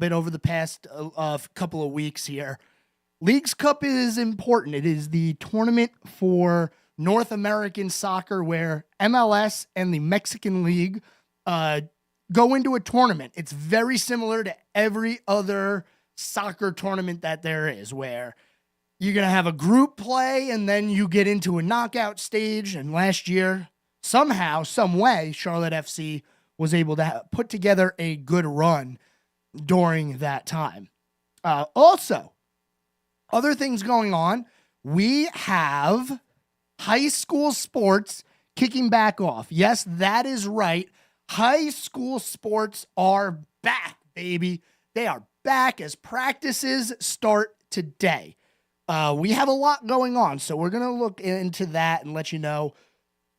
bit over the past couple of weeks here. Leagues Cup is important. It is the tournament for North American soccer where MLS and the Mexican League go into a tournament. It's very similar to every other soccer tournament that there is, where you're going to have a group play and then you get into a knockout stage. And last year, somehow, some way, Charlotte FC was able to put together a good run during that time. Also, other things going on. We have high school sports kicking back off. Yes, that is right. High school sports are back, baby. They are back as practices start today. We have a lot going on, so we're going to look into that and let you know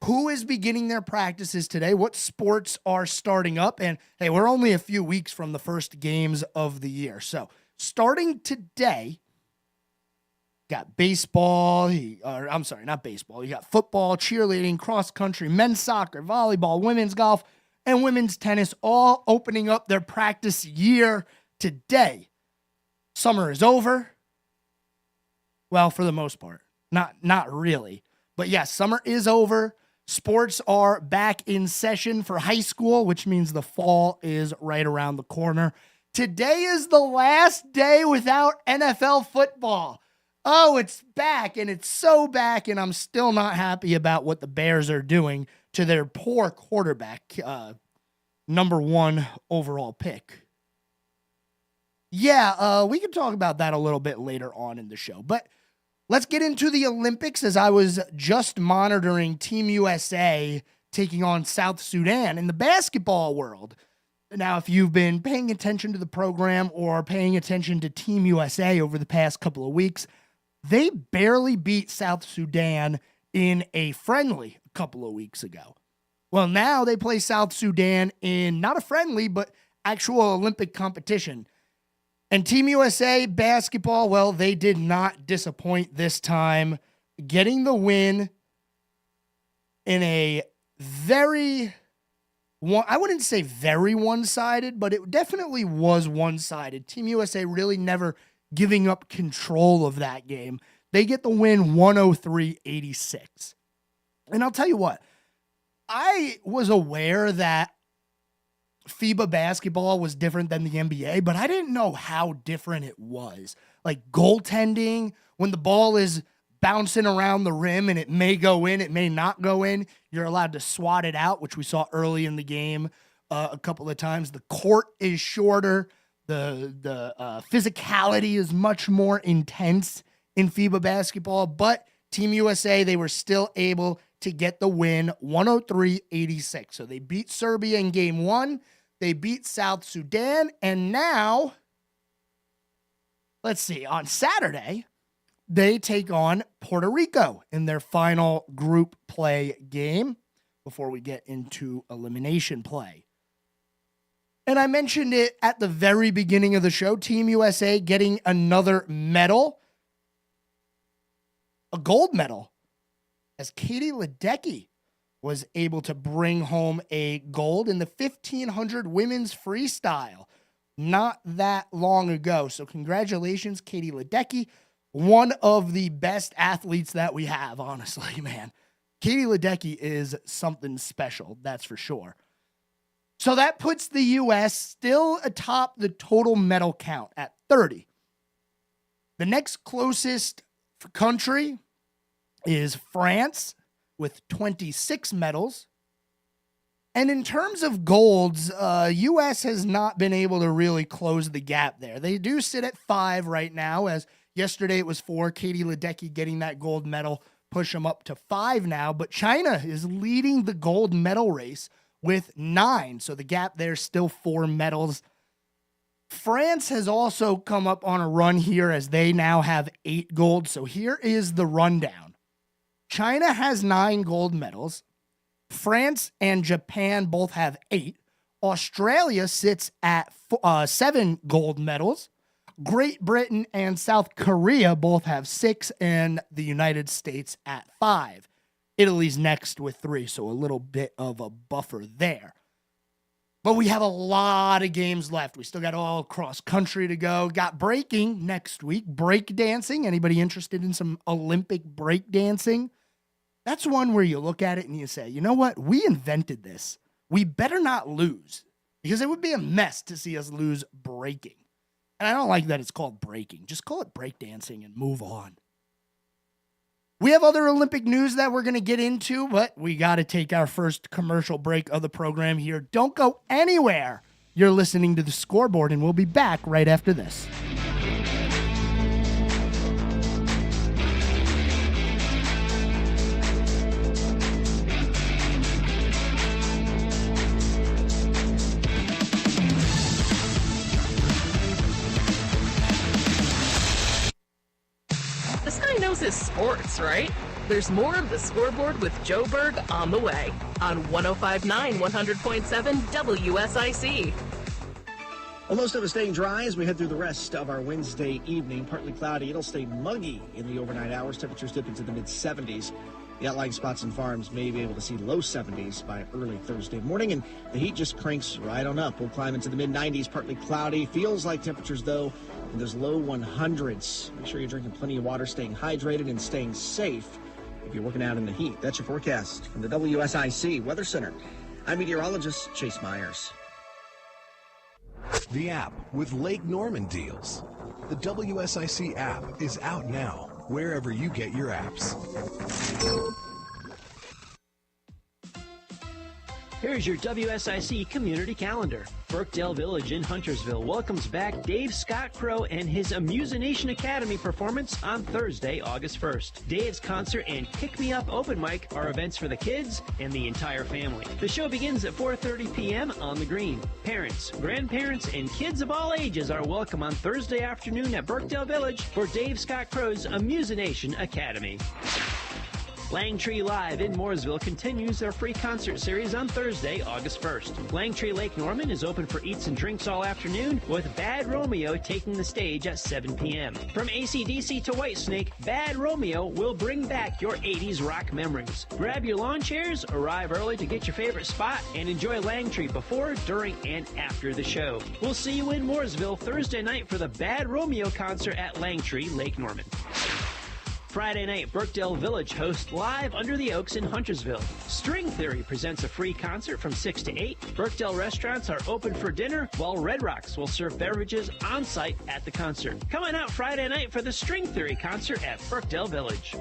who is beginning their practices today, what sports are starting up, and hey, we're only a few weeks from the first games of the year. So starting today, got baseball, not baseball. You got football, cheerleading, cross country, men's soccer, volleyball, women's golf, and women's tennis all opening up their practice year today. Summer is over. Well, for the most part. Not really. But yes, summer is over. Sports are back in session for high school, which means the fall is right around the corner. Today is the last day without NFL football. Oh, it's back, and it's so back, and I'm still not happy about what the Bears are doing to their poor quarterback, number 1 overall pick. Yeah, we can talk about that a little bit later on in the show, but let's get into the Olympics, as I was just monitoring Team USA taking on South Sudan in the basketball world. Now, if you've been paying attention to the program or paying attention to Team USA over the past couple of weeks, they barely beat South Sudan in a friendly a couple of weeks ago. Well, now they play South Sudan in not a friendly, but actual Olympic competition. And Team USA basketball, well, they did not disappoint this time, getting the win in a I wouldn't say very one-sided, but it definitely was one-sided. Team USA really never giving up control of that game. They get the win 103-86. And I'll tell you what, I was aware that FIBA basketball was different than the NBA, but I didn't know how different it was. Like goaltending, when the ball is bouncing around the rim and it may go in, it may not go in, you're allowed to swat it out, which we saw early in the game a couple of times. The court is shorter. The physicality is much more intense in FIBA basketball, but Team USA, they were still able to get the win 103-86. So they beat Serbia in game 1. They beat South Sudan. And now, let's see, on Saturday, they take on Puerto Rico in their final group play game before we get into elimination play. And I mentioned it at the very beginning of the show, Team USA getting another medal, a gold medal, as Katie Ledecky was able to bring home a gold in the 1500 women's freestyle not that long ago. So congratulations, Katie Ledecky, one of the best athletes that we have, honestly, man. Katie Ledecky is something special, that's for sure. So that puts the U.S. still atop the total medal count at 30. The next closest country is France with 26 medals. And in terms of golds, U.S. has not been able to really close the gap there. They do sit at 5 right now, as yesterday it was 4. Katie Ledecky getting that gold medal, push them up to 5 now. But China is leading the gold medal race with 9. So the gap there still 4 medals. France has also come up on a run here as they now have 8 gold. So here is the rundown. China has 9 gold medals. France and Japan both have 8. Australia sits at 7 gold medals. Great Britain and South Korea both have 6, and the United States at 5. Italy's next with 3, so a little bit of a buffer there. But we have a lot of games left. We still got all cross country to go. Got breaking next week. Break dancing. Anybody interested in some Olympic break dancing? That's one where you look at it and you say, you know what? We invented this. We better not lose, because it would be a mess to see us lose breaking. And I don't like that it's called breaking. Just call it break dancing and move on. We have other Olympic news that we're going to get into, but we got to take our first commercial break of the program here. Don't go anywhere. You're listening to The Scoreboard, and we'll be back right after this. This guy knows his sports, right? There's more of The Scoreboard with Joe Berg on the way on 105.9 100.7 WSIC. Well, most of us staying dry as we head through the rest of our Wednesday evening. Partly cloudy. It'll stay muggy in the overnight hours. Temperatures dip into the mid-70s. The outlying spots and farms may be able to see low 70s by early Thursday morning, and the heat just cranks right on up. We'll climb into the mid-90s, partly cloudy. Feels like temperatures, though, in those low 100s. Make sure you're drinking plenty of water, staying hydrated, and staying safe if you're working out in the heat. That's your forecast from the WSIC Weather Center. I'm meteorologist Chase Myers. The app with Lake Norman deals. The WSIC app is out now, wherever you get your apps. Here's your WSIC community calendar. Brookdale Village in Huntersville welcomes back Dave Scott Crow and his Amusination Academy performance on Thursday, August 1st. Dave's concert and Kick Me Up open mic are events for the kids and the entire family. The show begins at 4:30 p.m. on the green. Parents, grandparents, and kids of all ages are welcome on Thursday afternoon at Brookdale Village for Dave Scott Crow's Amusination Academy. Langtree Live in Mooresville continues their free concert series on Thursday, August 1st. Langtree Lake Norman is open for eats and drinks all afternoon, with Bad Romeo taking the stage at 7 p.m. From AC/DC to Whitesnake, Bad Romeo will bring back your 80s rock memories. Grab your lawn chairs, arrive early to get your favorite spot, and enjoy Langtree before, during, and after the show. We'll see you in Mooresville Thursday night for the Bad Romeo concert at Langtree Lake Norman. Friday night, Brookdale Village hosts Live Under the Oaks in Huntersville. String Theory presents a free concert from 6 to 8. Brookdale restaurants are open for dinner, while Red Rocks will serve beverages on site at the concert. Come on out Friday night for the String Theory concert at Brookdale Village.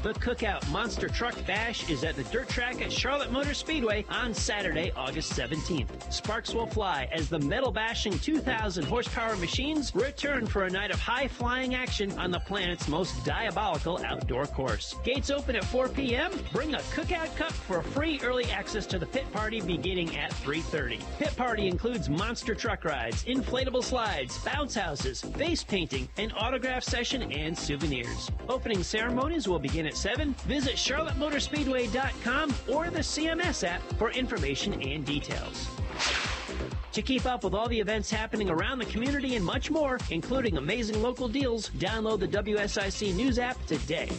The Cookout Monster Truck Bash is at the dirt track at Charlotte Motor Speedway on Saturday, August 17th. Sparks will fly as the metal-bashing 2,000 horsepower machines return for a night of high-flying action on the planet's most diabolical outdoor course. Gates open at 4 p.m. Bring a Cookout Cup for free early access to the pit party beginning at 3:30. Pit party includes monster truck rides, inflatable slides, bounce houses, face painting, an autograph session, and souvenirs. Opening ceremonies will begin at 7. Visit charlottemotorspeedway.com or the CMS app for information and details. To keep up with all the events happening around the community and much more, including amazing local deals, download the WSIC News app today.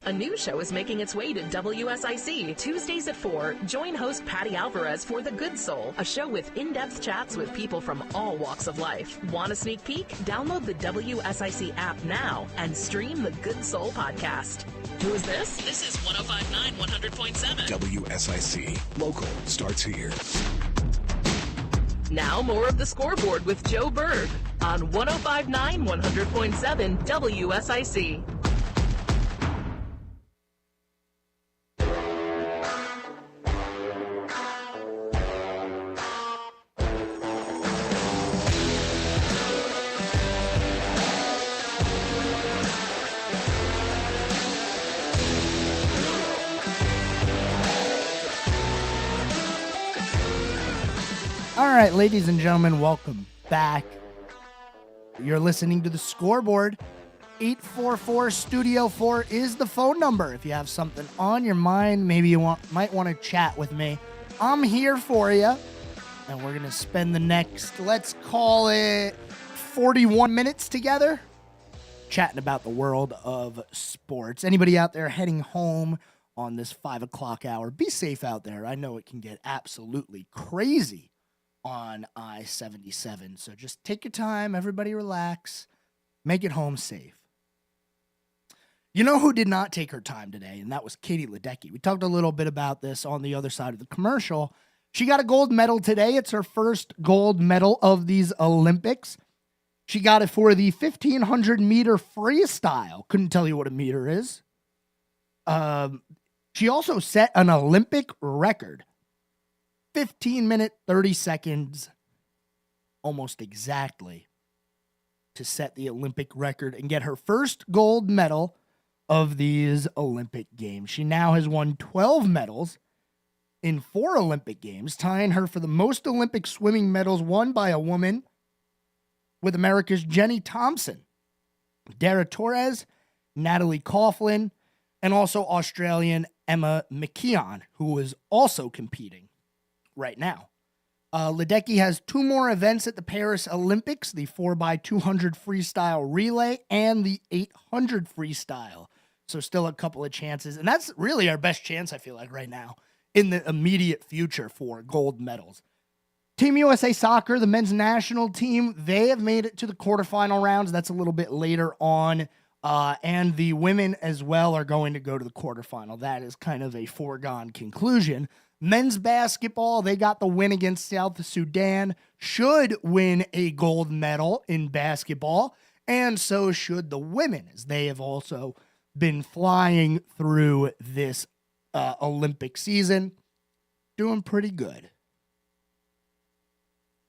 A new show is making its way to WSIC. Tuesdays at 4, join host Patty Alvarez for The Good Soul, a show with in-depth chats with people from all walks of life. Want a sneak peek? Download the WSIC app now and stream The Good Soul podcast. Who is this? This is 105.9 100.7. WSIC. Local starts here. Now more of The Scoreboard with Joe Berg on 105.9 100.7 WSIC. All right, ladies and gentlemen, welcome back. You're listening to The Scoreboard. 844-STUDIO-4 is the phone number. If you have something on your mind, maybe you might want to chat with me. I'm here for you, and we're going to spend the next, let's call it 41 minutes together, chatting about the world of sports. Anybody out there heading home on this 5 o'clock hour. Be safe out there. I know it can get absolutely crazy on I-77. So just take your time. Everybody relax. Make it home safe. You know who did not take her time today? And that was Katie Ledecky. We talked a little bit about this on the other side of the commercial. She got a gold medal today. It's her first gold medal of these Olympics. She got it for the 1,500 meter freestyle. Couldn't tell you what a meter is. She also set an Olympic record. 15 minutes, 30 seconds, almost exactly, to set the Olympic record and get her first gold medal of these Olympic Games. She now has won 12 medals in 4 Olympic Games, tying her for the most Olympic swimming medals won by a woman, with America's Jenny Thompson, Dara Torres, Natalie Coughlin, and also Australian Emma McKeon, who is also competing right now. Ledecky has 2 more events at the Paris Olympics, the 4x200 freestyle relay and the 800 freestyle. So still a couple of chances. And that's really our best chance, I feel like, right now in the immediate future for gold medals. Team USA Soccer, the men's national team, they have made it to the quarterfinal rounds. That's a little bit later on. And the women as well are going to go to the quarterfinal. That is kind of a foregone conclusion. Men's basketball, they got the win against South Sudan, should win a gold medal in basketball, and so should the women, as they have also been flying through this Olympic season, doing pretty good.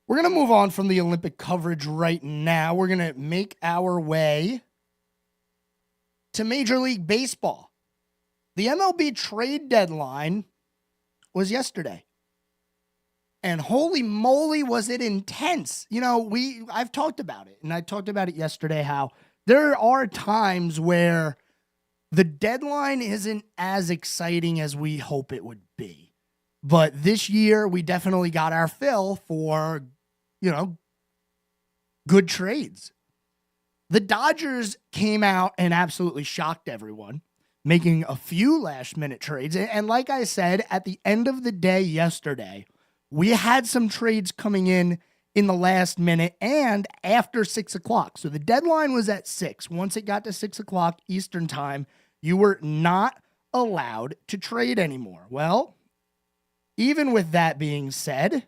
We're going to move on from the Olympic coverage right now. We're going to make our way to Major League Baseball. The MLB trade deadline was yesterday. And holy moly, was it intense. You know, I've talked about it, and I talked about it yesterday, how there are times where the deadline isn't as exciting as we hope it would be. But this year, we definitely got our fill for, good trades. The Dodgers came out and absolutely shocked everyone, making a few last-minute trades. And like I said, at the end of the day yesterday, we had some trades coming in the last minute and after 6 o'clock. So the deadline was at 6. Once it got to 6 o'clock Eastern time, you were not allowed to trade anymore. Well, even with that being said,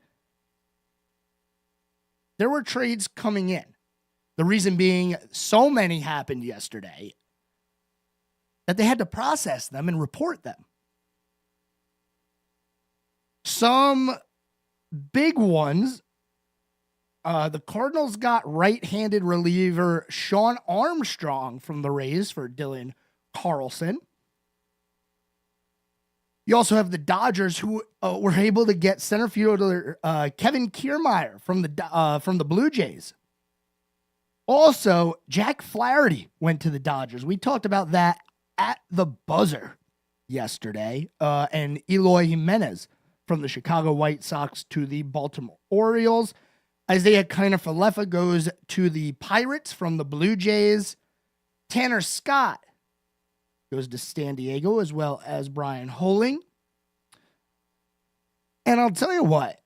there were trades coming in. The reason being, so many happened yesterday that they had to process them and report them. Some big ones, the Cardinals got right-handed reliever Sean Armstrong from the Rays for Dylan Carlson. You also have the Dodgers, who were able to get center fielder Kevin Kiermaier from the Blue Jays. Also, Jack Flaherty went to the Dodgers. We talked about that at the buzzer yesterday. And Eloy Jimenez from the Chicago White Sox to the Baltimore Orioles. Isaiah Kiner-Falefa goes to the Pirates from the Blue Jays. Tanner Scott goes to San Diego, as well as Brian Holing. And I'll tell you what,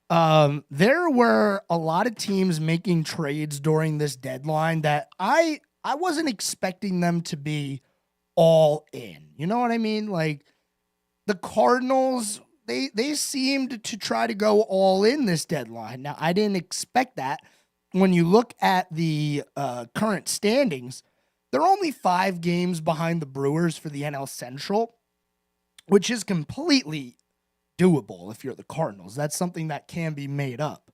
there were a lot of teams making trades during this deadline that I wasn't expecting them to be all in. You know what I mean? Like, the Cardinals, they seemed to try to go all in this deadline. Now, I didn't expect that. When you look at the current standings, they're only 5 games behind the Brewers for the NL Central, which is completely doable if you're the Cardinals. That's something that can be made up.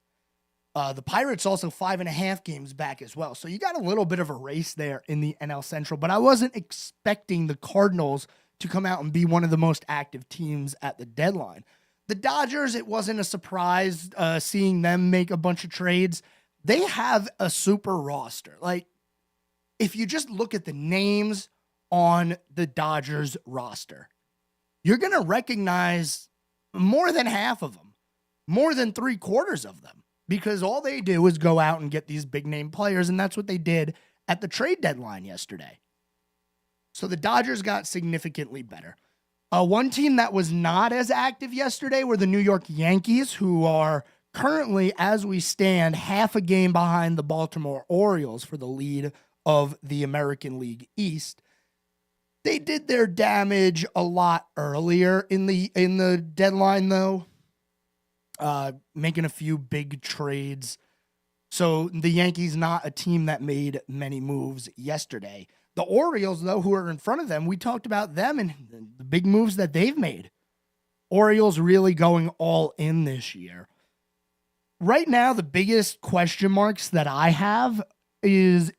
The Pirates also 5.5 games back as well. So you got a little bit of a race there in the NL Central, but I wasn't expecting the Cardinals to come out and be one of the most active teams at the deadline. The Dodgers, it wasn't a surprise seeing them make a bunch of trades. They have a super roster. Like, if you just look at the names on the Dodgers roster, you're going to recognize more than half of them, more than 3/4 of them, because all they do is go out and get these big name players, and that's what they did at the trade deadline yesterday. So the Dodgers got significantly better. One team that was not as active yesterday were the New York Yankees, who are currently, as we stand, half a game behind the Baltimore Orioles for the lead of the American League East. They did their damage a lot earlier in the deadline, though, making a few big trades. So the Yankees, not a team that made many moves yesterday. The Orioles, though, who are in front of them, we talked about them and the big moves that they've made. Orioles really going all in this year. Right now, the biggest question marks that I have is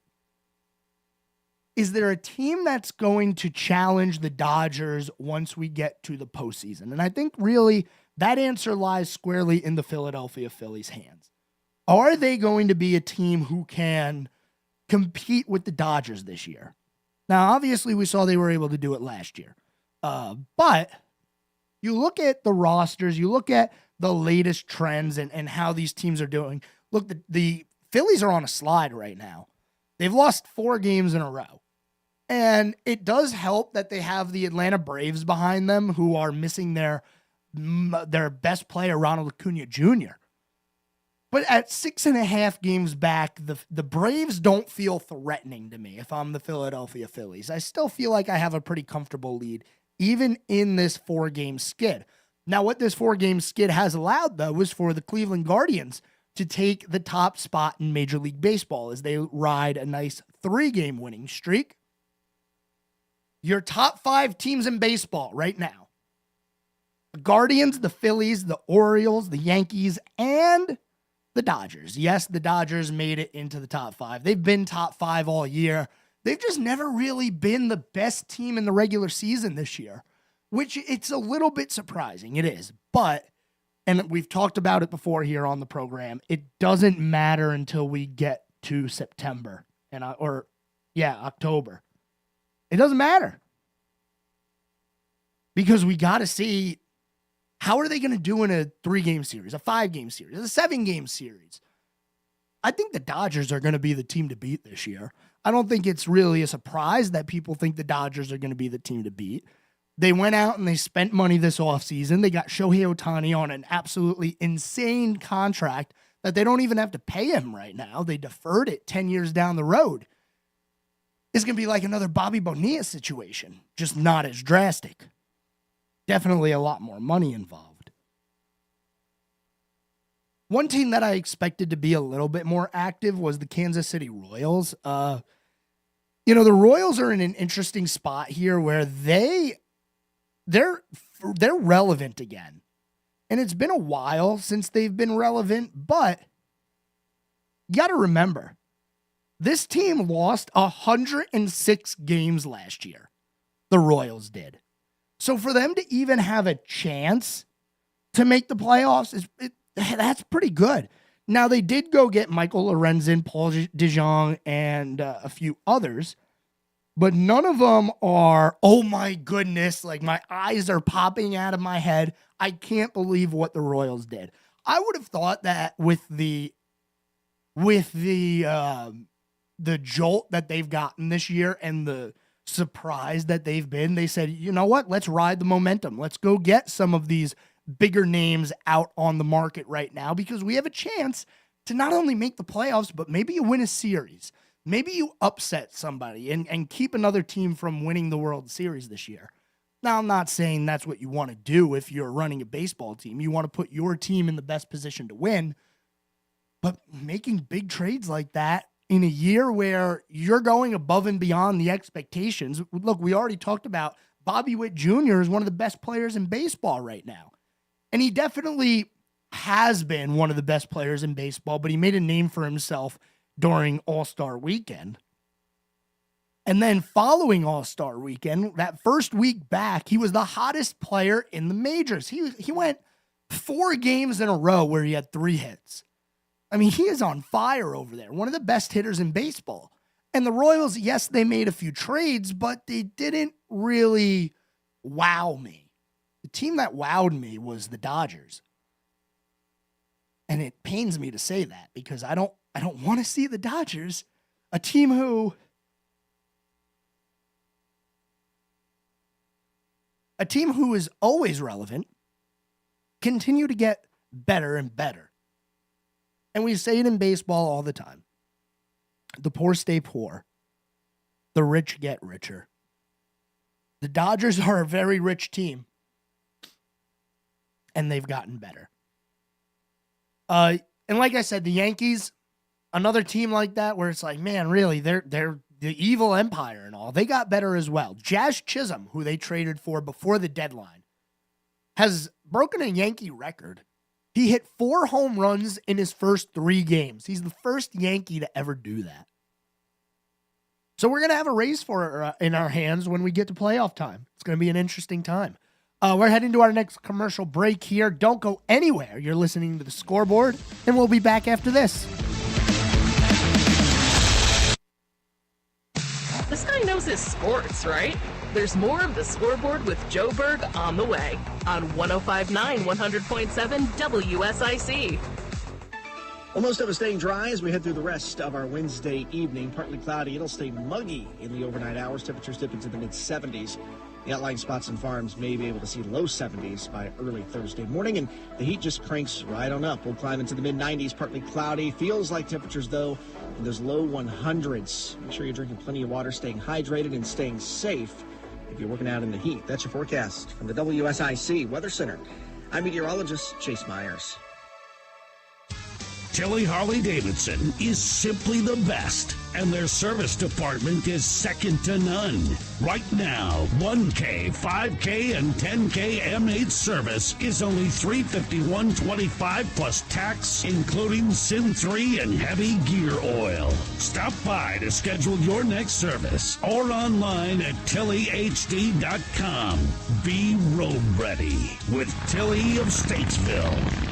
there a team that's going to challenge the Dodgers once we get to the postseason? And I think really that answer lies squarely in the Philadelphia Phillies' hands. Are they going to be a team who can compete with the Dodgers this year? Now, obviously, we saw they were able to do it last year. But you look at the rosters, you look at the latest trends and how these teams are doing. Look, the Phillies are on a slide right now. They've lost 4 games in a row. And it does help that they have the Atlanta Braves behind them, who are missing their best player, Ronald Acuna Jr. But at 6.5 games back, the Braves don't feel threatening to me if I'm the Philadelphia Phillies. I still feel like I have a pretty comfortable lead, even in this 4-game skid. Now, what this 4-game skid has allowed, though, is for the Cleveland Guardians to take the top spot in Major League Baseball as they ride a nice 3-game winning streak. Your top 5 teams in baseball right now: the Guardians, the Phillies, the Orioles, the Yankees, and the Dodgers. Yes, the Dodgers made it into the top 5. They've been top 5 all year. They've just never really been the best team in the regular season this year, which it's a little bit surprising. It is. But, and we've talked about it before here on the program, it doesn't matter until we get to September October. It doesn't matter. Because we got to see, how are they going to do in a 3-game series, a 5-game series, a 7-game series? I think the Dodgers are going to be the team to beat this year. I don't think it's really a surprise that people think the Dodgers are going to be the team to beat. They went out and they spent money this offseason. They got Shohei Ohtani on an absolutely insane contract that they don't even have to pay him right now. They deferred it 10 years down the road. It's going to be like another Bobby Bonilla situation, just not as drastic. Definitely a lot more money involved. One team that I expected to be a little bit more active was the Kansas City Royals. The Royals are in an interesting spot here where they're relevant again. And it's been a while since they've been relevant, but you got to remember, this team lost 106 games last year. The Royals did. So for them to even have a chance to make the playoffs, that's pretty good. Now, they did go get Michael Lorenzen, Paul DeJong, and a few others, but none of them are, oh my goodness, like my eyes are popping out of my head. I can't believe what the Royals did. I would have thought that with the jolt that they've gotten this year and the surprise that they've been, they said, you know what, let's ride the momentum. Let's go get some of these bigger names out on the market right now because we have a chance to not only make the playoffs, but maybe you win a series. Maybe you upset somebody and keep another team from winning the World Series this year. Now, I'm not saying that's what you want to do if you're running a baseball team. You want to put your team in the best position to win. But making big trades like that in a year where you're going above and beyond the expectations. Look, we already talked about Bobby Witt Jr. is one of the best players in baseball right now. And he definitely has been one of the best players in baseball, but he made a name for himself during All-Star Weekend. And then following All-Star Weekend, that first week back, he was the hottest player in the majors. He went 4 games in a row where he had 3 hits. I mean, he is on fire over there. One of the best hitters in baseball. And the Royals, yes, they made a few trades, but they didn't really wow me. The team that wowed me was the Dodgers. And it pains me to say that because I don't want to see the Dodgers, a team who a team who is always relevant, continue to get better and better. And we say it in baseball all the time. The poor stay poor. The rich get richer. The Dodgers are a very rich team. And they've gotten better. And like I said, the Yankees, another team like that where it's like, man, really, they're the evil empire and all. They got better as well. Jazz Chisholm, who they traded for before the deadline, has broken a Yankee record. He hit 4 home runs in his first 3 games. He's the first Yankee to ever do that. So we're going to have a race for in our hands when we get to playoff time. It's going to be an interesting time. We're heading to our next commercial break here. Don't go anywhere. You're listening to The Scoreboard, and we'll be back after this. This guy knows his sports, right? There's more of The Scoreboard with Joe Berg on the way on 105.9 100.7 WSIC. Well, most of us staying dry as we head through the rest of our Wednesday evening. Partly cloudy. It'll stay muggy in the overnight hours. Temperatures dip into the mid-70s. The outlying spots and farms may be able to see low 70s by early Thursday morning, and the heat just cranks right on up. We'll climb into the mid-90s, partly cloudy. Feels like temperatures, though, in those low 100s. Make sure you're drinking plenty of water, staying hydrated, and staying safe if you're working out in the heat. That's your forecast from the WSIC Weather Center. I'm meteorologist Chase Myers. Tilly Harley-Davidson is simply the best, and their service department is second to none. Right now, 1K, 5K, and 10K M8 service is only $351.25 plus tax, including SIN 3 and heavy gear oil. Stop by to schedule your next service or online at TillyHD.com. Be road ready with Tilly of Statesville.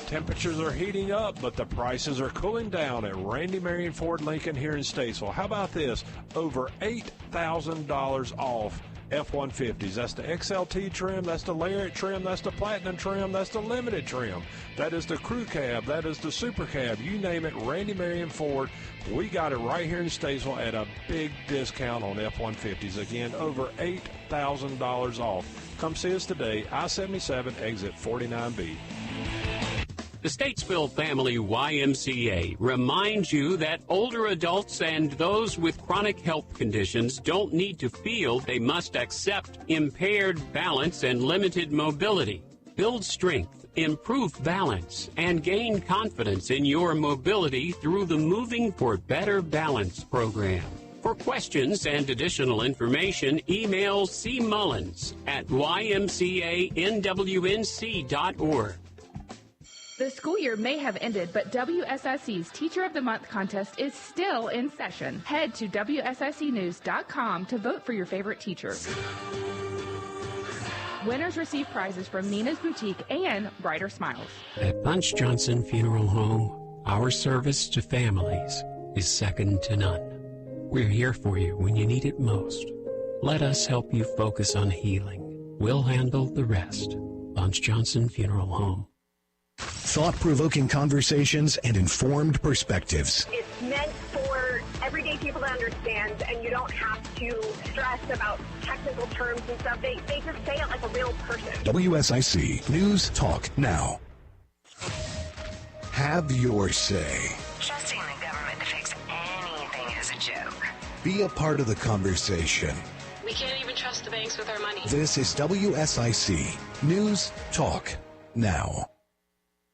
Temperatures are heating up, but the prices are cooling down at Randy Marion Ford Lincoln here in Statesville. How about this? Over $8,000 off F-150s. That's the XLT trim, that's the Lariat trim, that's the Platinum trim, that's the Limited trim. That is the Crew Cab, that is the Super Cab. You name it, Randy Marion Ford. We got it right here in Statesville at a big discount on F-150s. Again, over $8,000 off. Come see us today, I-77, exit 49B. The Statesville Family YMCA reminds you that older adults and those with chronic health conditions don't need to feel they must accept impaired balance and limited mobility. Build strength, improve balance, and gain confidence in your mobility through the Moving for Better Balance program. For questions and additional information, email C. Mullins at ymcanwnc.org. The school year may have ended, but WSIC's Teacher of the Month contest is still in session. Head to WSICnews.com to vote for your favorite teacher. Winners receive prizes from Nina's Boutique and Brighter Smiles. At Bunch Johnson Funeral Home, our service to families is second to none. We're here for you when you need it most. Let us help you focus on healing. We'll handle the rest. Bunch Johnson Funeral Home. Thought-provoking conversations and informed perspectives. It's meant for everyday people to understand, and you don't have to stress about technical terms and stuff. They just say it like a real person. WSIC News Talk Now. Have your say. Trusting the government to fix anything is a joke. Be a part of the conversation. We can't even trust the banks with our money. This is WSIC News Talk Now.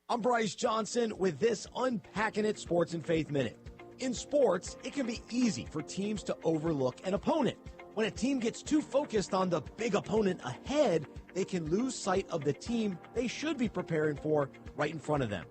I'm Bryce Johnson with this Unpacking It Sports and Faith Minute. In sports, it can be easy for teams to overlook an opponent. When a team gets too focused on the big opponent ahead, they can lose sight of the team they should be preparing for right in front of them.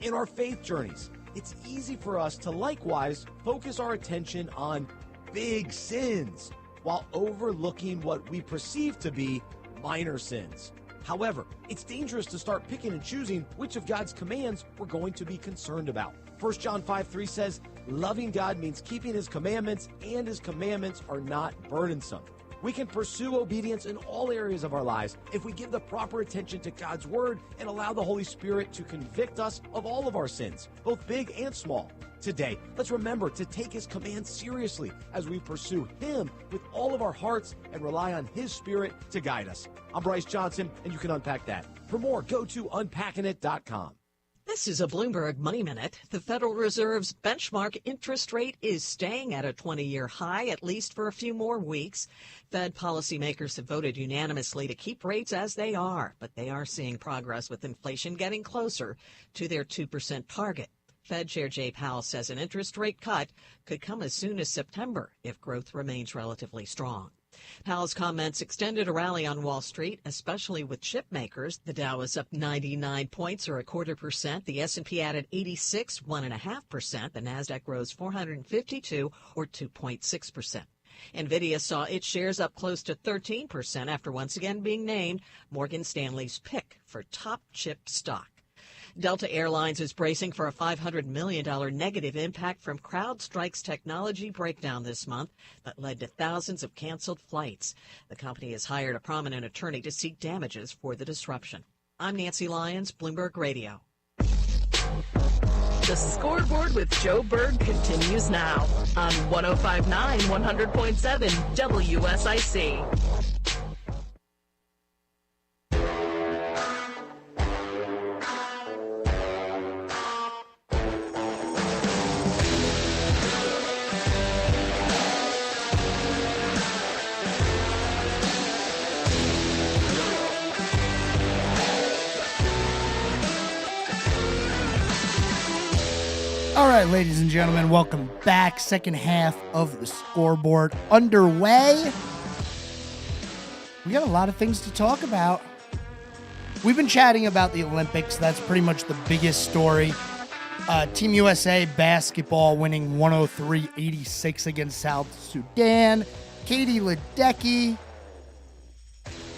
In our faith journeys, it's easy for us to likewise focus our attention on big sins while overlooking what we perceive to be minor sins. However, it's dangerous to start picking and choosing which of God's commands we're going to be concerned about. 1 John 5:3 says, loving God means keeping his commandments, and his commandments are not burdensome. We can pursue obedience in all areas of our lives if we give the proper attention to God's Word and allow the Holy Spirit to convict us of all of our sins, both big and small. Today, let's remember to take His commands seriously as we pursue Him with all of our hearts and rely on His Spirit to guide us. I'm Bryce Johnson, and you can unpack that. For more, go to unpackingit.com. This is a Bloomberg Money Minute. The Federal Reserve's benchmark interest rate is staying at a 20-year high, at least for a few more weeks. Fed policymakers have voted unanimously to keep rates as they are, but they are seeing progress with inflation getting closer to their 2% target. Fed Chair Jay Powell says an interest rate cut could come as soon as September if growth remains relatively strong. Powell's comments extended a rally on Wall Street, especially with chip makers. The Dow is up 99 points, or 0.25%. The S&P added 86, 1.5%. The Nasdaq rose 452, or 2.6%. NVIDIA saw its shares up close to 13% after once again being named Morgan Stanley's pick for top chip stock. Delta Airlines is bracing for a $500 million negative impact from CrowdStrike's technology breakdown this month that led to thousands of canceled flights. The company has hired a prominent attorney to seek damages for the disruption. I'm Nancy Lyons, Bloomberg Radio. The Scoreboard with Joe Berg continues now on 105.9, 100.7 WSIC. All right, ladies and gentlemen, welcome back. Second half of the Scoreboard underway. We got a lot of things to talk about. We've been chatting about the Olympics. That's pretty much the biggest story. Team USA basketball winning 103-86 against South Sudan. Katie Ledecky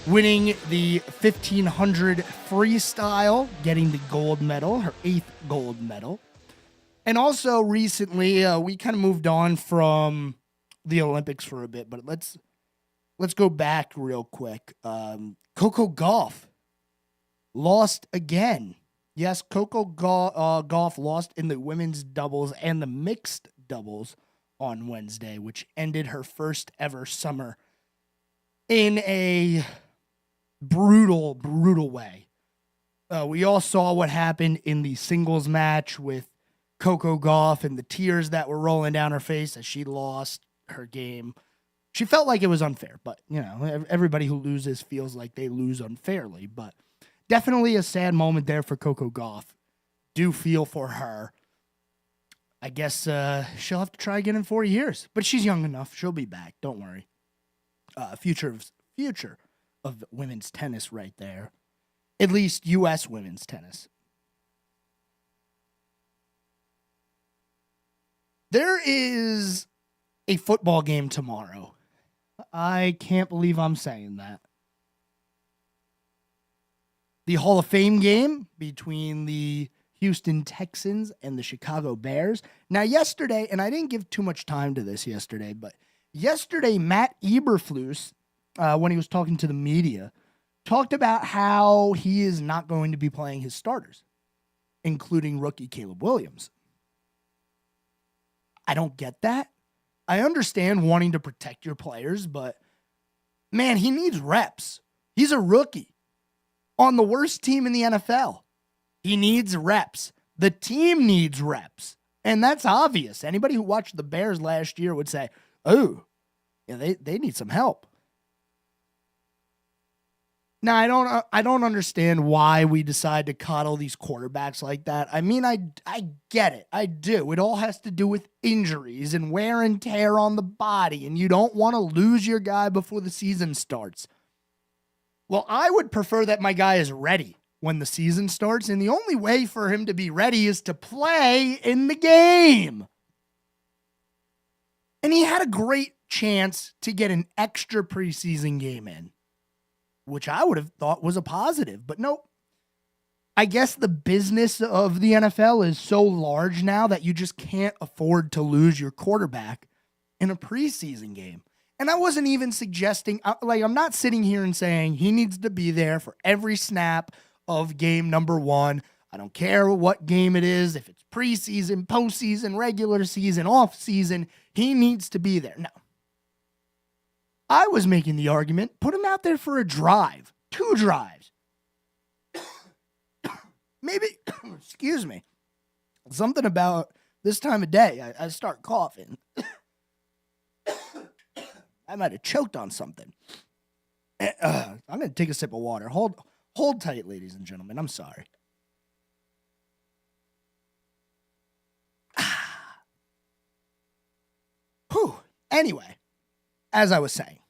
winning the 1500 freestyle, getting the gold medal, her 8th gold medal. And also recently, we kind of moved on from the Olympics for a bit, but let's go back real quick. Coco Gauff lost again. Yes, Coco Gauff lost in the women's doubles and the mixed doubles on Wednesday, which ended her first ever summer in a brutal, brutal way. We all saw what happened in the singles match with Coco Gauff and the tears that were rolling down her face as she lost her game. She felt like it was unfair, but, you know, everybody who loses feels like they lose unfairly. But definitely a sad moment there for Coco Gauff. Do feel for her. I guess she'll have to try again in 4 years, but she's young enough. She'll be back. Don't worry. Future of women's tennis right there. At least U.S. women's tennis. There is a football game tomorrow. I can't believe I'm saying that. The Hall of Fame game between the Houston Texans and the Chicago Bears. Now, yesterday, and I didn't give too much time to this yesterday, but yesterday, Matt Eberflus, when he was talking to the media, talked about how he is not going to be playing his starters, including rookie Caleb Williams. I don't get that. I understand wanting to protect your players, but man, he needs reps. He's a rookie on the worst team in the NFL. He needs reps. The team needs reps. And that's obvious. Anybody who watched the Bears last year would say, oh, yeah, they need some help. Now, I don't understand why we decide to coddle these quarterbacks like that. I mean, I get it. I do. It all has to do with injuries and wear and tear on the body, and you don't want to lose your guy before the season starts. Well, I would prefer that my guy is ready when the season starts, and the only way for him to be ready is to play in the game. And he had a great chance to get an extra preseason game in, which I would have thought was a positive, but nope. I guess the business of the NFL is so large now that you just can't afford to lose your quarterback in a preseason game. And I wasn't even suggesting, I'm not sitting here and saying he needs to be there for every snap of game number 1. I don't care what game it is, if it's preseason, postseason, regular season, off season, he needs to be there. No. I was making the argument, put him out there for a drive, 2 drives. Maybe, excuse me, something about this time of day, I start coughing. I might have choked on something. I'm going to take a sip of water. Hold tight, ladies and gentlemen. I'm sorry. Whew. Anyway, as I was saying,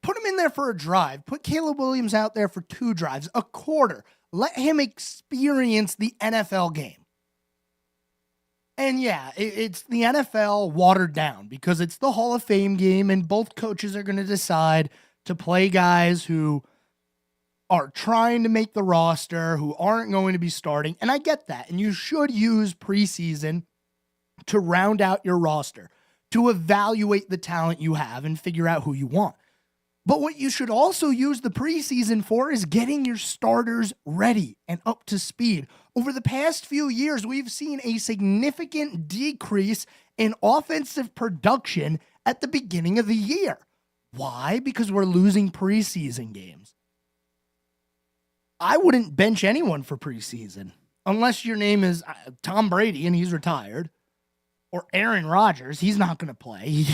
put him in there for a drive. Put Caleb Williams out there for 2 drives, a quarter. Let him experience the NFL game. And yeah, it's the NFL watered down because it's the Hall of Fame game, and both coaches are going to decide to play guys who are trying to make the roster, who aren't going to be starting. And I get that. And you should use preseason to round out your roster, to evaluate the talent you have and figure out who you want. But what you should also use the preseason for is getting your starters ready and up to speed. Over the past few years, we've seen a significant decrease in offensive production at the beginning of the year. Why? Because we're losing preseason games. I wouldn't bench anyone for preseason unless your name is Tom Brady and he's retired, or Aaron Rodgers. He's not going to play.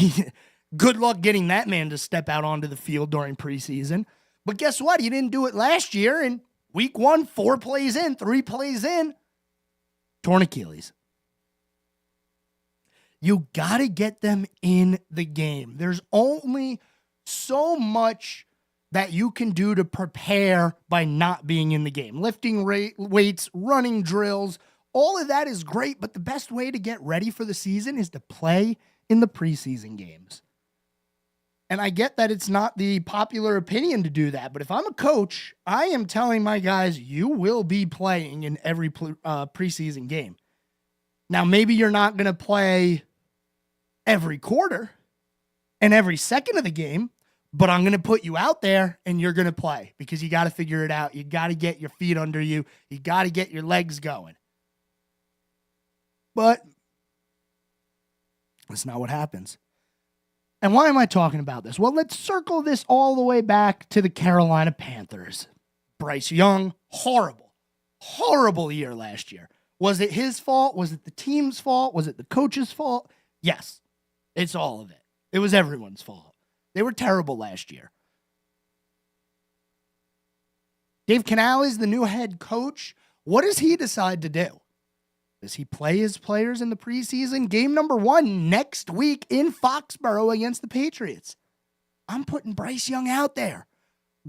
Good luck getting that man to step out onto the field during preseason. But guess what? He didn't do it last year. And week 1, 4 plays in, 3 plays in, torn Achilles. You got to get them in the game. There's only so much that you can do to prepare by not being in the game. Lifting weights, running drills, all of that is great. But the best way to get ready for the season is to play in the preseason games. And I get that it's not the popular opinion to do that, but if I'm a coach, I am telling my guys, you will be playing in every preseason game. Now, maybe you're not going to play every quarter and every second of the game, but I'm going to put you out there and you're going to play because you got to figure it out. You got to get your feet under you. You got to get your legs going. But that's not what happens. And why am I talking about this? Well, let's circle this all the way back to the Carolina Panthers. Bryce Young, horrible year last year. Was it his fault? Was it the team's fault? Was it the coach's fault? Yes, it's all of it. It was everyone's fault. They were terrible last year. Dave Canales, the new head coach, what does he decide to do? Does he play his players in the preseason? Game number 1 next week in Foxborough against the Patriots. I'm putting Bryce Young out there.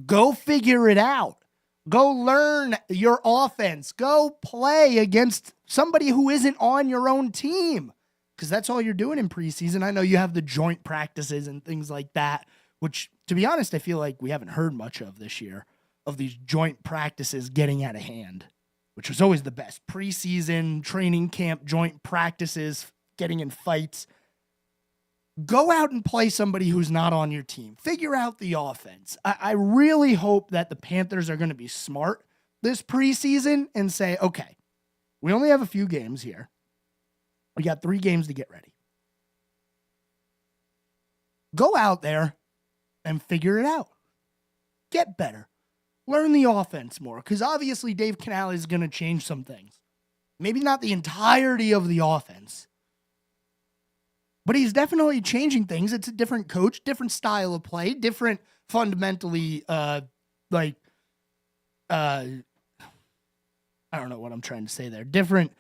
Go figure it out. Go learn your offense. Go play against somebody who isn't on your own team, because that's all you're doing in preseason. I know you have the joint practices and things like that, which, to be honest, I feel like we haven't heard much of this year, of these joint practices getting out of hand, which was always the best. Preseason, training camp, joint practices, getting in fights. Go out and play somebody who's not on your team. Figure out the offense. I really hope that the Panthers are going to be smart this preseason and say, okay, we only have a few games here. We got 3 games to get ready. Go out there and figure it out. Get better. Learn the offense more, because obviously Dave Canales is going to change some things. Maybe not the entirety of the offense, but he's definitely changing things. It's a different coach, different style of play, different fundamentally, I don't know what I'm trying to say there. Different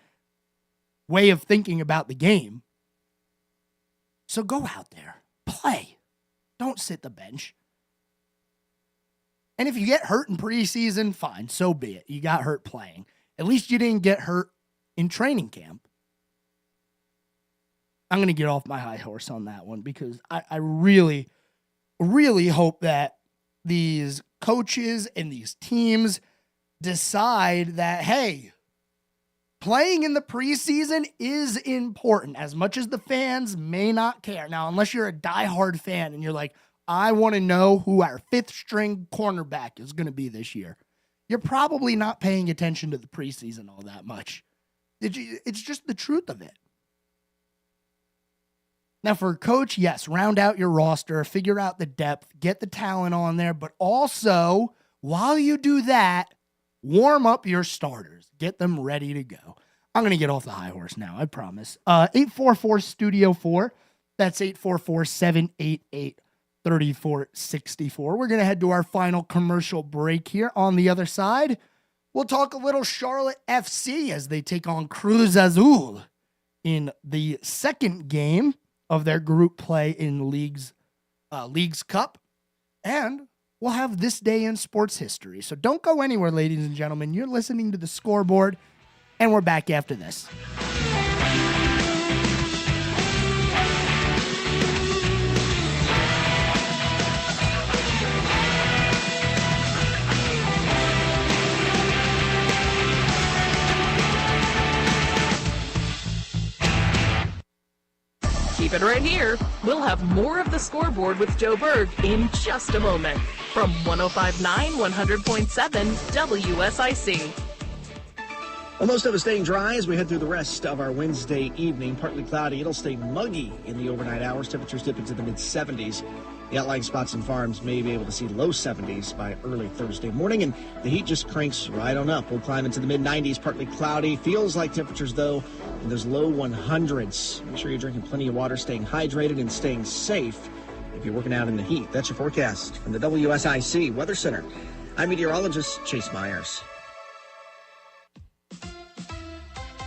way of thinking about the game. So go out there, play. Don't sit the bench. And if you get hurt in preseason, fine, so be it. You got hurt playing. At least you didn't get hurt in training camp. I'm going to get off my high horse on that one, because I really, really hope that these coaches and these teams decide that, hey, playing in the preseason is important as much as the fans may not care. Now, unless you're a diehard fan and you're like, I want to know who our 5th string cornerback is going to be this year, you're probably not paying attention to the preseason all that much. It's just the truth of it. Now, for a coach, yes, round out your roster, figure out the depth, get the talent on there, but also, while you do that, warm up your starters. Get them ready to go. I'm going to get off the high horse now, I promise. 844-STUDIO-4. That's 844-788-3464. We're going to head to our final commercial break here. On the other side, we'll talk a little Charlotte FC as they take on Cruz Azul in the second game of their group play in League's Cup. And we'll have this day in sports history. So don't go anywhere, ladies and gentlemen. You're listening to The Scoreboard, and we're back after this. Keep it right here. We'll have more of The Scoreboard with Joe Berg in just a moment from 105.9 100.7 WSIC. Well, most of us staying dry as we head through the rest of our Wednesday evening. Partly cloudy. It'll stay muggy in the overnight hours. Temperatures dip into the mid-70s. The outlying spots and farms may be able to see low 70s by early Thursday morning, and the heat just cranks right on up. We'll climb into the mid-90s, partly cloudy. Feels like temperatures, though, in those low 100s. Make sure you're drinking plenty of water, staying hydrated, and staying safe if you're working out in the heat. That's your forecast from the WSIC Weather Center. I'm meteorologist Chase Myers.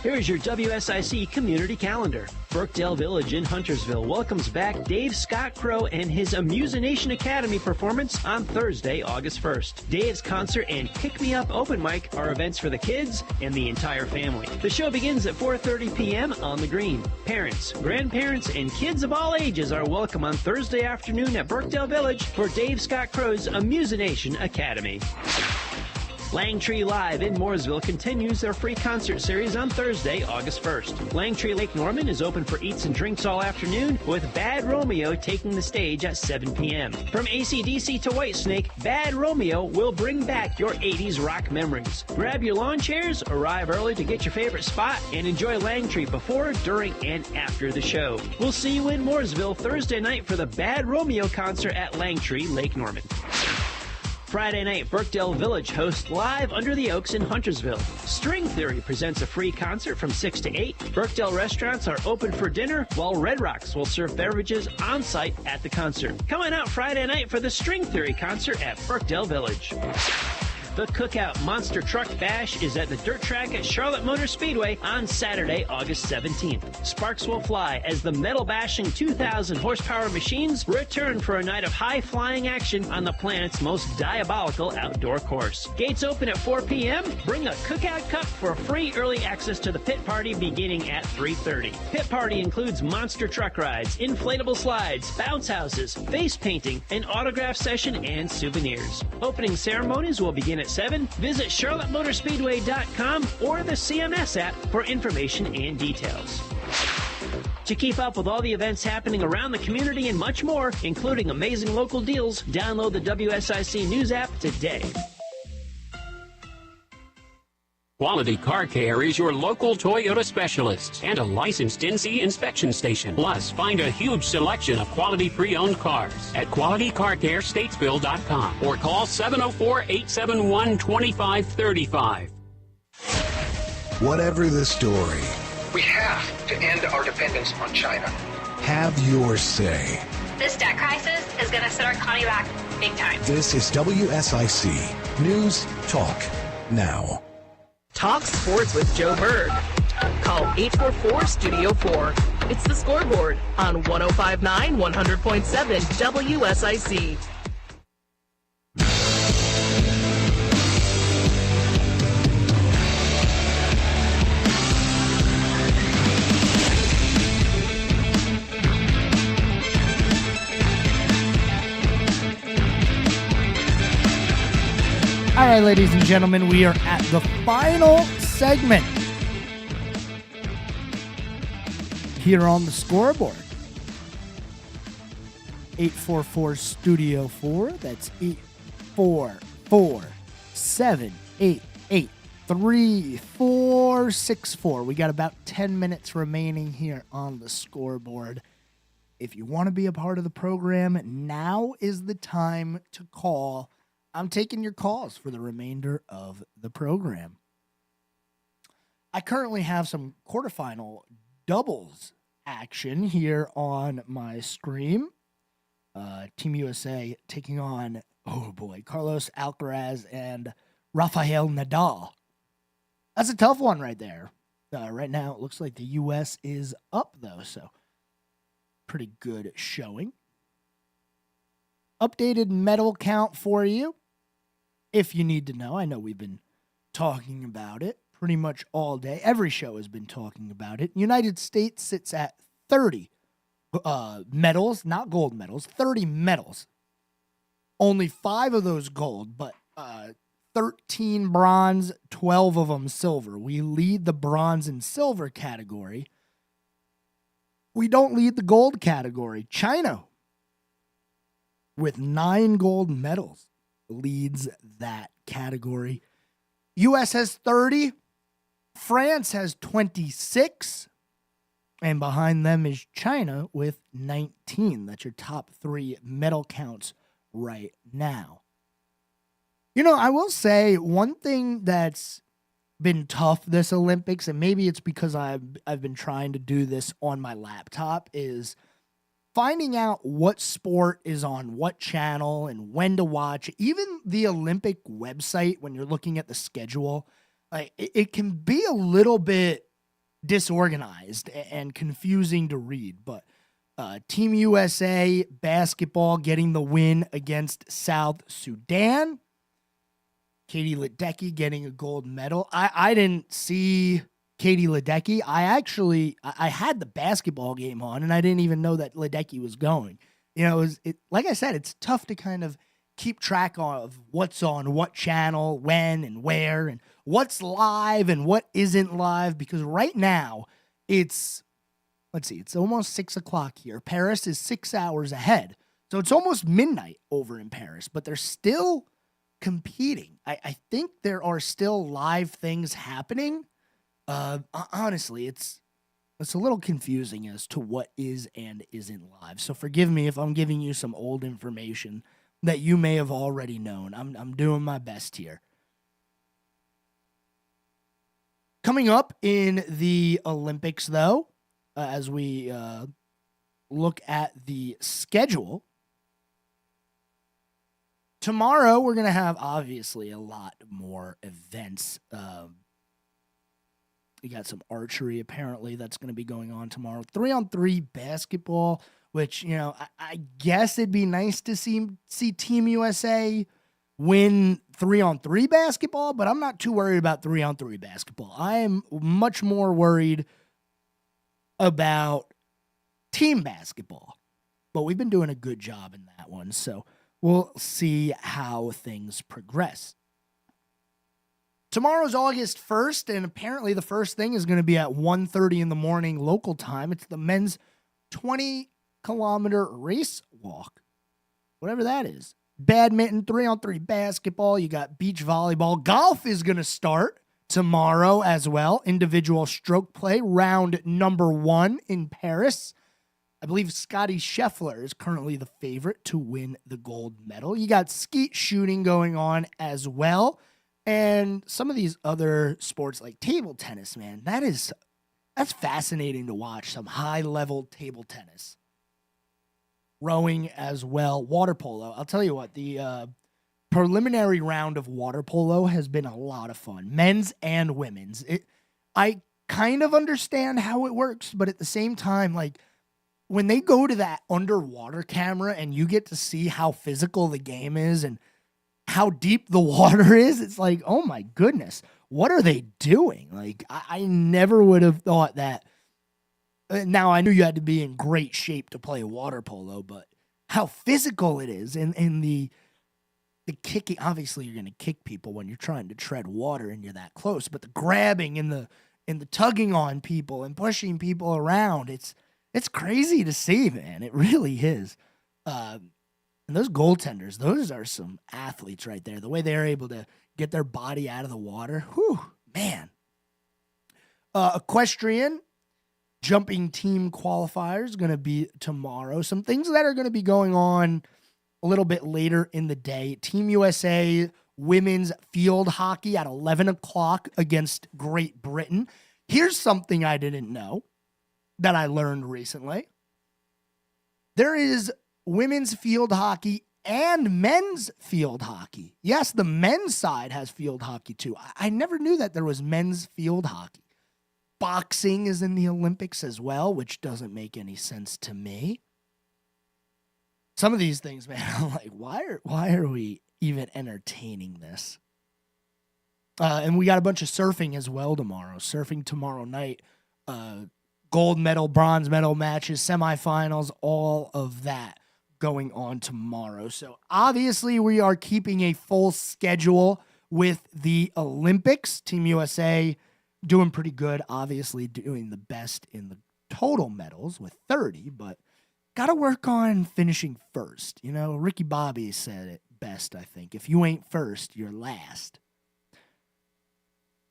Here's your WSIC community calendar. Brookdale Village in Huntersville welcomes back Dave Scott Crow and his Amusination Academy performance on Thursday, August 1st. Dave's concert and Pick Me Up open mic are events for the kids and the entire family. The show begins at 4:30 p.m. on the green. Parents, grandparents, and kids of all ages are welcome on Thursday afternoon at Brookdale Village for Dave Scott Crow's Amusination Academy. Langtree Live in Mooresville continues their free concert series on Thursday, August 1st. Langtree Lake Norman is open for eats and drinks all afternoon, with Bad Romeo taking the stage at 7 p.m. From AC/DC to Whitesnake, Bad Romeo will bring back your 80s rock memories. Grab your lawn chairs, arrive early to get your favorite spot, and enjoy Langtree before, during, and after the show. We'll see you in Mooresville Thursday night for the Bad Romeo concert at Langtree Lake Norman. Friday night, Brookdale Village hosts Live Under the Oaks in Huntersville. String Theory presents a free concert from 6 to 8. Brookdale restaurants are open for dinner, while Red Rocks will serve beverages on site at the concert. Come on out Friday night for the String Theory concert at Brookdale Village. The Cookout Monster Truck Bash is at the dirt track at Charlotte Motor Speedway on Saturday, August 17th. Sparks will fly as the metal-bashing 2,000 horsepower machines return for a night of high-flying action on the planet's most diabolical outdoor course. Gates open at 4 p.m. Bring a Cookout Cup for free early access to the pit party beginning at 3:30. Pit party includes monster truck rides, inflatable slides, bounce houses, face painting, an autograph session, and souvenirs. Opening ceremonies will begin at 7. Visit charlottemotorspeedway.com or the CMS app for information and details. To keep up with all the events happening around the community and much more, including amazing local deals, download the WSIC News app today. Quality Car Care is your local Toyota specialist and a licensed NC inspection station. Plus, find a huge selection of quality pre-owned cars at QualityCarCareStatesville.com or call 704-871-2535. Whatever the story, We have to end our dependence on China. have your say. This debt crisis is going to set our economy back big time. This is WSIC News Talk Now. Talk sports with Joe Berg. Call 844-STUDIO-4. It's The Scoreboard on 105.9 100.7 WSIC. All right, ladies and gentlemen, we are at the final segment here on the scoreboard. 844-STUDIO-4. That's 844-788-3464. We got about 10 minutes remaining here on the scoreboard. If you want to be a part of the program, now is the time to call. I'm taking your calls for the remainder of the program. I currently have some quarterfinal doubles action here on my screen. Team USA taking on, oh boy, Carlos Alcaraz and Rafael Nadal. That's a tough one right there. Right now, it looks like the U.S. is up, though, so pretty good showing. Updated medal count for you, if you need to know. I know we've been talking about it pretty much all day. Every show has been talking about it. United States sits at 30 medals, not gold medals, 30 medals. Only 5 of those gold, but 13 bronze, 12 of them silver. We lead the bronze and silver category. We don't lead the gold category. China, with 9 gold medals, leads that category. U.S. has 30. France has 26. And behind them is China with 19. That's your top 3 medal counts right now. You know, I will say one thing that's been tough this Olympics, and maybe it's because I've been trying to do this on my laptop, is finding out what sport is on what channel and when to watch. Even the Olympic website, when you're looking at the schedule, like it can be a little bit disorganized and confusing to read, but Team USA basketball getting the win against South Sudan. Katie Ledecky getting a gold medal. I didn't see Katie Ledecky. I had the basketball game on, and I didn't even know that Ledecky was going. You know, like I said, it's tough to kind of keep track of what's on what channel, when and where, and what's live and what isn't live, because right now it's almost 6 o'clock here. Paris is 6 hours ahead. So it's almost midnight over in Paris, but they're still competing. I think there are still live things happening. Honestly, it's a little confusing as to what is and isn't live. So forgive me if I'm giving you some old information that you may have already known. I'm doing my best here. Coming up in the Olympics, though, as we look at the schedule, tomorrow we're going to have, obviously, a lot more events. We got some archery, apparently, that's going to be going on tomorrow. 3-on-3 basketball, which, you know, I guess it'd be nice to see Team USA win 3-on-3 basketball, but I'm not too worried about 3-on-3 basketball. I am much more worried about team basketball. But we've been doing a good job in that one, so we'll see how things progress. Tomorrow's August 1st, and apparently the first thing is going to be at 1:30 in the morning local time. It's the men's 20-kilometer race walk, whatever that is. Badminton, 3-on-3 basketball. You got beach volleyball. Golf is going to start tomorrow as well. Individual stroke play, round number 1 in Paris. I believe Scotty Scheffler is currently the favorite to win the gold medal. You got skeet shooting going on as well. And some of these other sports like table tennis, man, that's fascinating to watch. Some high-level table tennis. Rowing as well. Water polo. I'll tell you what, the preliminary round of water polo has been a lot of fun. Men's and women's. I kind of understand how it works, but at the same time, like, when they go to that underwater camera and you get to see how physical the game is and how deep the water is, it's like, oh my goodness, what are they doing? Like, I never would have thought that. Now, I knew you had to be in great shape to play water polo, but how physical it is, and the kicking. Obviously, you're going to kick people when you're trying to tread water and you're that close, but the grabbing and and the tugging on people and pushing people around. It's crazy to see, man. It really is. And those goaltenders, those are some athletes right there. The way they're able to get their body out of the water. Whew, man. Equestrian jumping team qualifiers going to be tomorrow. Some things that are going to be going on a little bit later in the day. Team USA women's field hockey at 11 o'clock against Great Britain. Here's something I didn't know that I learned recently. There is women's field hockey and men's field hockey. Yes, the men's side has field hockey too. I never knew that there was men's field hockey. Boxing is in the Olympics as well, which doesn't make any sense to me. Some of these things, man, I'm like, why are we even entertaining this? And we got a bunch of surfing as well tomorrow. Surfing tomorrow night. Gold medal, bronze medal matches, semifinals, all of that going on tomorrow. So obviously we are keeping a full schedule with the Olympics. Team USA doing pretty good, obviously doing the best in the total medals with 30, but got to work on finishing first. You know, Ricky Bobby said it best, I think. If you ain't first, you're last.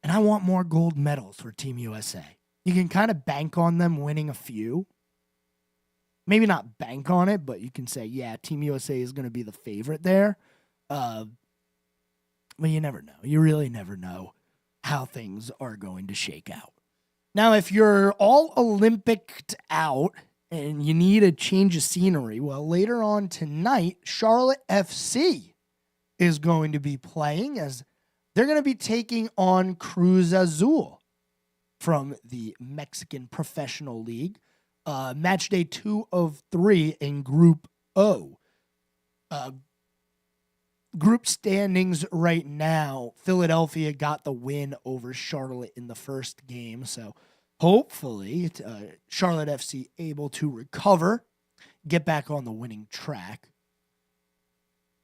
And I want more gold medals for Team USA. You can kind of bank on them winning a few. Maybe not bank on it, but you can say, yeah, Team USA is going to be the favorite there. But you never know. You really never know how things are going to shake out. Now, if you're all Olympicked out and you need a change of scenery, well, later on tonight, Charlotte FC is going to be playing as they're going to be taking on Cruz Azul from the Mexican Professional League. Match day 2 of 3 in Group O. Group standings right now, Philadelphia got the win over Charlotte in the first game. So hopefully Charlotte FC able to recover, get back on the winning track.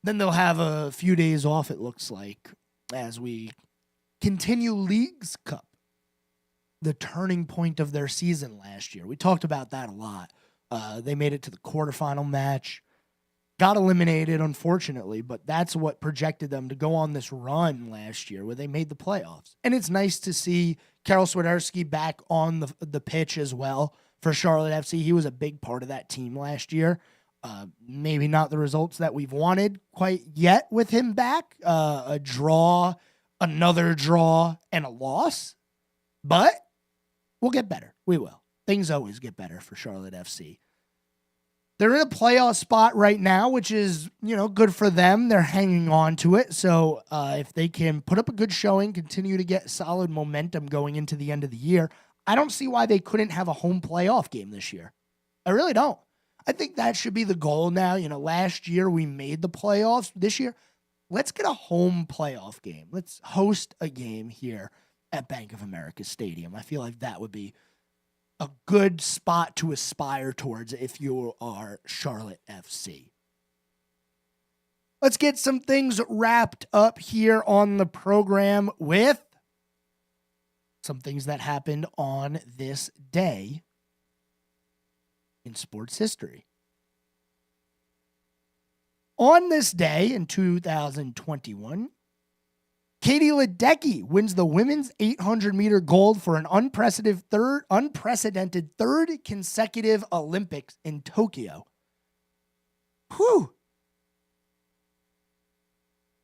Then they'll have a few days off, it looks like, as we continue Leagues Cup, the turning point of their season last year. We talked about that a lot. They made it to the quarterfinal match. Got eliminated, unfortunately, but that's what projected them to go on this run last year where they made the playoffs. And it's nice to see Karol Swiderski back on the pitch as well for Charlotte FC. He was a big part of that team last year. Maybe not the results that we've wanted quite yet with him back. A draw, another draw, and a loss. But we'll get better. We will. Things always get better for Charlotte FC. They're in a playoff spot right now, which is, good for them. They're hanging on to it. So if they can put up a good showing, continue to get solid momentum going into the end of the year, I don't see why they couldn't have a home playoff game this year. I really don't. I think that should be the goal now. Last year we made the playoffs. This year, let's get a home playoff game. Let's host a game here at Bank of America Stadium. I feel like that would be a good spot to aspire towards if you are Charlotte FC. Let's get some things wrapped up here on the program with some things that happened on this day in sports history. On this day in 2021, Katie Ledecky wins the women's 800-meter gold for an unprecedented third consecutive Olympics in Tokyo. Whew.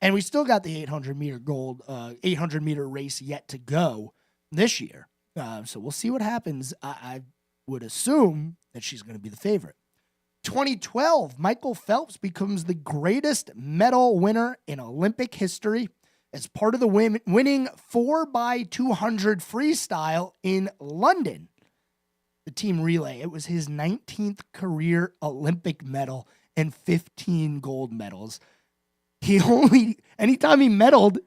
And we still got the 800-meter gold, 800-meter race yet to go this year. So we'll see what happens. I would assume that she's going to be the favorite. 2012, Michael Phelps becomes the greatest medal winner in Olympic history as part of the winning 4x200 freestyle in London. The team relay, it was his 19th career Olympic medal and 15 gold medals. Anytime he medaled,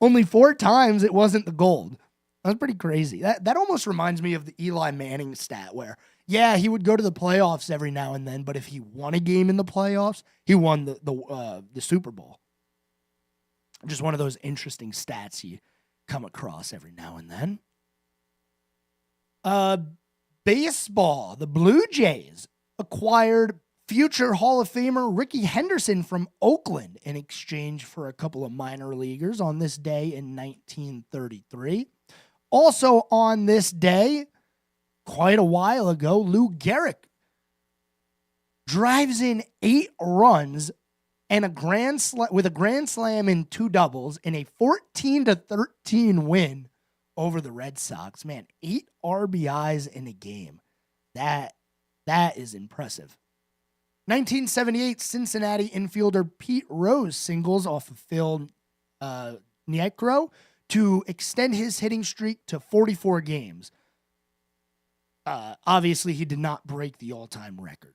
only 4 times it wasn't the gold. That's pretty crazy. That almost reminds me of the Eli Manning stat where, yeah, he would go to the playoffs every now and then, but if he won a game in the playoffs, he won the Super Bowl. Just one of those interesting stats you come across every now and then. Baseball. The Blue Jays acquired future Hall of Famer Ricky Henderson from Oakland in exchange for a couple of minor leaguers on this day in 1933. Also on this day, quite a while ago, Lou Gehrig drives in 8 runs and with a grand slam and 2 doubles in a 14-13 win over the Red Sox. Man, 8 RBIs in a game. That is impressive. 1978, Cincinnati infielder Pete Rose singles off of Phil Niekro to extend his hitting streak to 44 games. Obviously, he did not break the all-time record.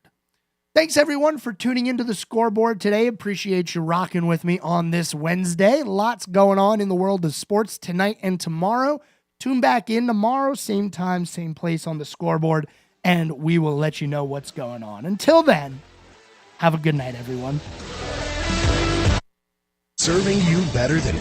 Thanks, everyone, for tuning into the Scoreboard today. Appreciate you rocking with me on this Wednesday. Lots going on in the world of sports tonight and tomorrow. Tune back in tomorrow, same time, same place on the Scoreboard, and we will let you know what's going on. Until then, have a good night, everyone. Serving you better than